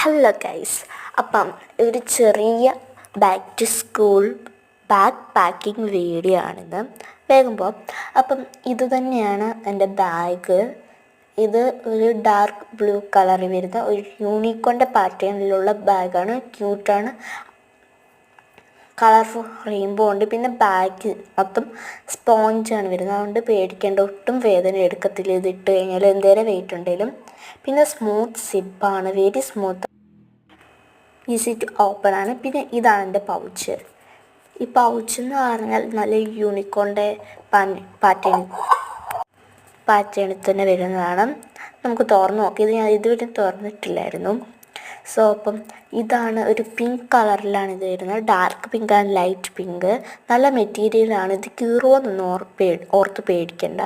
Hello guys, അപ്പം ഒരു ചെറിയ back to school bag packing video ആണിത്. വേഗം പോവാം. അപ്പം ഇത് തന്നെയാണ് എൻ്റെ ബാഗ്. ഇത് ഒരു ഡാർക്ക് ബ്ലൂ കളറിൽ വരുന്ന ഒരു യൂണിക്കോണിൻ്റെ പാറ്റേണിലുള്ള ബാഗാണ്. ക്യൂട്ടാണ്, കളർഫുൾ റെയിൻബോ ഉണ്ട്. പിന്നെ ബാഗ് മൊത്തം സ്പോഞ്ചാണ് വരുന്നത്, അതുകൊണ്ട് പേടിക്കേണ്ട, ഒട്ടും വേദന എടുക്കത്തില്ല ഇതിട്ട് കഴിഞ്ഞാൽ എന്തേരം വെയിറ്റ് ഉണ്ടെങ്കിലും. പിന്നെ സ്മൂത്ത് സിബാണ്, very smooth, easy to open ആണ്. പിന്നെ ഇതാണ് എൻ്റെ പൗച്ച്. ഈ പൗച്ച് എന്ന് പറഞ്ഞാൽ നല്ല യൂണിക്കോണിൻ്റെ പാറ്റേണിൽ തന്നെ വരുന്നതാണ്. നമുക്ക് തുറന്ന് നോക്കാം. ഇത് ഞാൻ ഇതുവരെ തുറന്നിട്ടില്ലായിരുന്നു. സോ അപ്പം ഇതാണ്, ഒരു പിങ്ക് കളറിലാണ് ഇത് വരുന്നത്. Dark pink and light pink. നല്ല മെറ്റീരിയലാണ്, ഇത് കീറുമെന്നൊന്നും ഓർത്ത് പേടിക്കണ്ട.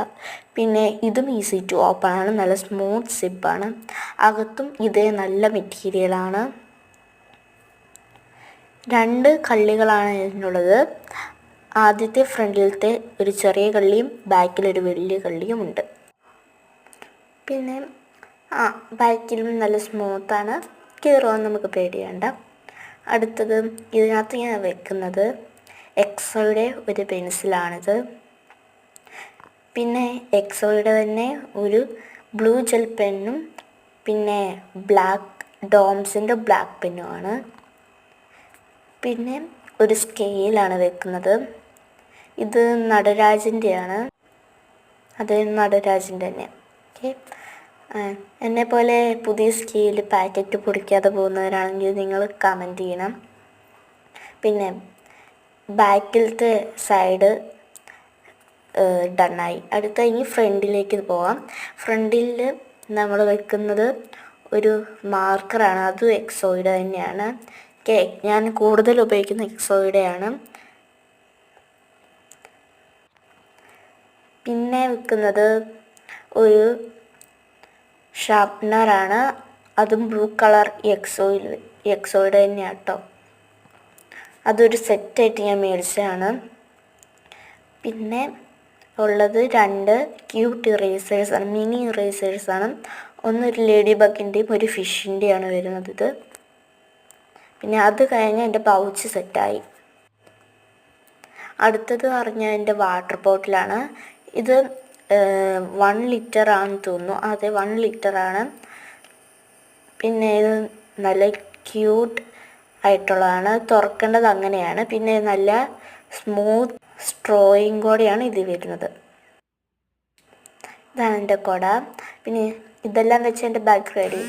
പിന്നെ ഇതും ഈസി ടു ഓപ്പൺ ആണ്, നല്ല സ്മൂത്ത് സിബാണ്. അകത്തും ഇതേ നല്ല മെറ്റീരിയലാണ്. 2 കള്ളികളാണ് ഇതിനുള്ളത്. ആദ്യത്തെ ഫ്രണ്ടിലത്തെ ഒരു ചെറിയ കള്ളിയും ബാക്കിലൊരു വലിയ കള്ളിയും ഉണ്ട്. പിന്നെ ബാക്കിലും നല്ല സ്മൂത്താണ്, കീറുവാൻ നമുക്ക് പേടിവേണ്ട. അടുത്തത്, ഇതിനകത്ത് ഞാൻ വെക്കുന്നത് എക്സോയുടെ ഒരു പെൻസിലാണിത്. പിന്നെ എക്സോയുടെ തന്നെ ഒരു ബ്ലൂ ജെൽ പെന്നും പിന്നെ ബ്ലാക്ക് ഡോംസിൻ്റെ ബ്ലാക്ക് പെന്നുമാണ്. പിന്നെ ഒരു സ്കെയിലാണ് വെക്കുന്നത്. ഇത് നടരാജിൻ്റെയാണ്, അത് നടരാജിൻ്റെ തന്നെ. ഓക്കെ, എന്നെപ്പോലെ പുതിയ സ്കെയിൽ പാക്കറ്റ് പൊടിക്കാതെ പോകുന്നവരാണെങ്കിൽ നിങ്ങൾ കമൻറ്റ് ചെയ്യണം. പിന്നെ ബാക്കിലത്തെ സൈഡ് ഡണ്ണായി. അടുത്ത ഇനി ഫ്രണ്ടിലേക്ക് പോവാം. ഫ്രണ്ടിൽ നമ്മൾ വെക്കുന്നത് ഒരു മാർക്കറാണ്, അതും എക്സോയുടെ തന്നെയാണ്. ഞാൻ കൂടുതൽ ഉപയോഗിക്കുന്ന എക്സോയുടെയാണ്. പിന്നെ വെക്കുന്നത് ഒരു ഷാർപ്നറാണ്, അതും ബ്ലൂ കളർ എക്സോയുടെ തന്നെയാണ് കേട്ടോ. അതൊരു സെറ്റായിട്ട് ഞാൻ മേടിച്ചതാണ്. പിന്നെ ഉള്ളത് 2 ക്യൂട്ട് ഇറേസേഴ്സാണ്, മിനി ഇറേസേഴ്സാണ്. ഒന്നൊരു ലേഡി ബഗിൻ്റെയും ഒരു ഫിഷിൻ്റെയാണ് വരുന്നത് ഇത്. പിന്നെ അത് കഴിഞ്ഞ് എൻ്റെ പൗച്ച് സെറ്റായി. അടുത്തത് പറഞ്ഞാൽ എൻ്റെ വാട്ടർ ബോട്ടിലാണ്. ഇത് 1 ലിറ്റർ ആണെന്ന് തോന്നുന്നു. അതെ, 1 ലിറ്ററാണ്. പിന്നെ ഇത് നല്ല ക്യൂട്ട് ആയിട്ടുള്ളതാണ്, തുറക്കേണ്ടത് അങ്ങനെയാണ്. പിന്നെ നല്ല സ്മൂത്ത് സ്ട്രോയും കൂടെയാണ് ഇത് വരുന്നത്. ഇതാണ് എൻ്റെ കുട. പിന്നെ ഇതെല്ലാം വെച്ച് എൻ്റെ ബാഗ് റെഡി.